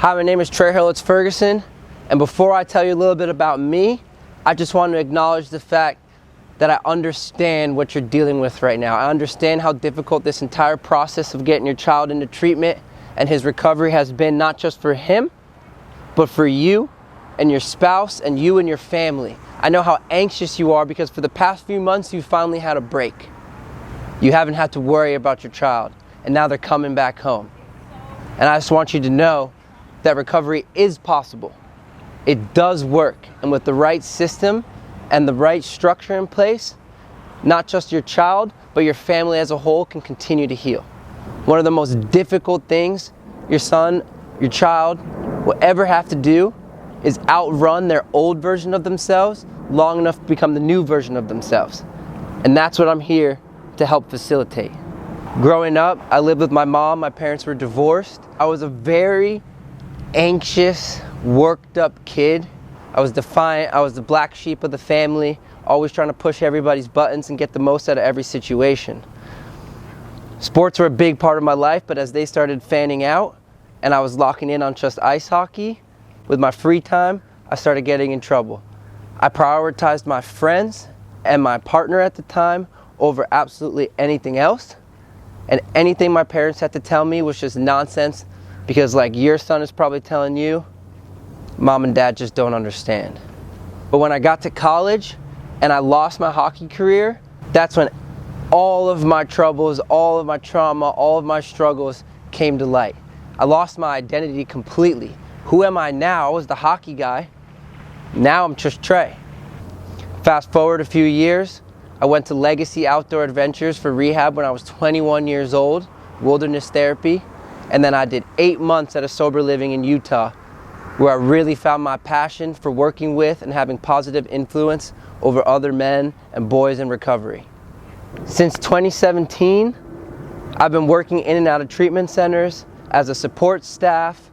Hi, my name is Trey Herlitz-Ferguson, and before I tell you a little bit about me, I just want to acknowledge the fact that I understand what you're dealing with right now. I understand how difficult this entire process of getting your child into treatment and his recovery has been, not just for him, but for you and your spouse and you and your family. I know how anxious you are because for the past few months you finally had a break. You haven't had to worry about your child, and now they're coming back home. And I just want you to know that recovery is possible. It does work, and with the right system and the right structure in place, not just your child, but your family as a whole can continue to heal. One of the most difficult things your son, your child will ever have to do is outrun their old version of themselves long enough to become the new version of themselves. And that's what I'm here to help facilitate. Growing up, I lived with my mom. My parents were divorced. I was a very anxious, worked up kid. I was defiant. I was the black sheep of the family, always trying to push everybody's buttons and get the most out of every situation. Sports were a big part of my life, but as they started fanning out and I was locking in on just ice hockey, with my free time, I started getting in trouble. I prioritized my friends and my partner at the time over absolutely anything else. And anything my parents had to tell me was just nonsense, because like your son is probably telling you, mom and dad just don't understand. But when I got to college and I lost my hockey career, that's when all of my troubles, all of my trauma, all of my struggles came to light. I lost my identity completely. Who am I now? I was the hockey guy. Now I'm just Trey. Fast forward a few years, I went to Legacy Outdoor Adventures for rehab when I was 21 years old, wilderness therapy, and then I did 8 months at a sober living in Utah, where I really found my passion for working with and having positive influence over other men and boys in recovery. Since 2017, I've been working in and out of treatment centers as a support staff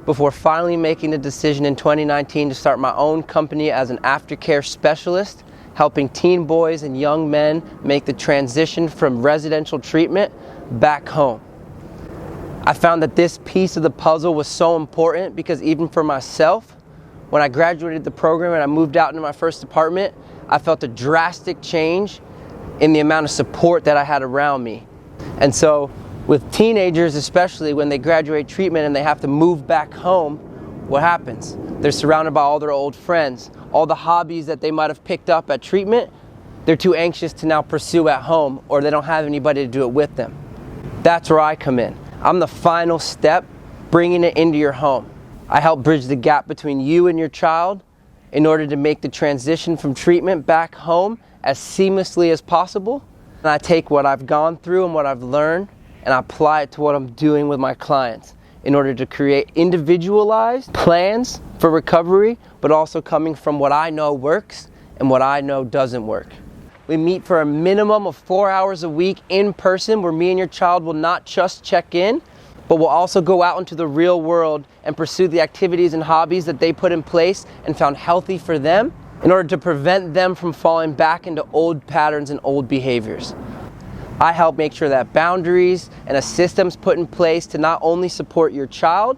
before finally making the decision in 2019 to start my own company as an aftercare specialist, helping teen boys and young men make the transition from residential treatment back home. I found that this piece of the puzzle was so important because even for myself, when I graduated the program and I moved out into my first apartment, I felt a drastic change in the amount of support that I had around me. And so with teenagers, especially when they graduate treatment and they have to move back home, what happens? They're surrounded by all their old friends. All the hobbies that they might have picked up at treatment, they're too anxious to now pursue at home, or they don't have anybody to do it with them. That's where I come in. I'm the final step, bringing it into your home. I help bridge the gap between you and your child in order to make the transition from treatment back home as seamlessly as possible. And I take what I've gone through and what I've learned and I apply it to what I'm doing with my clients in order to create individualized plans for recovery, but also coming from what I know works and what I know doesn't work. We meet for a minimum of 4 hours a week in person, where me and your child will not just check in, but we'll also go out into the real world and pursue the activities and hobbies that they put in place and found healthy for them in order to prevent them from falling back into old patterns and old behaviors. I help make sure that boundaries and a system's put in place to not only support your child,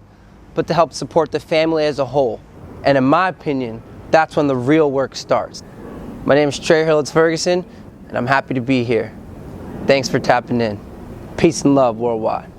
but to help support the family as a whole. And in my opinion, that's when the real work starts. My name is Trey Herlitz-Ferguson, and I'm happy to be here. Thanks for tapping in. Peace and love worldwide.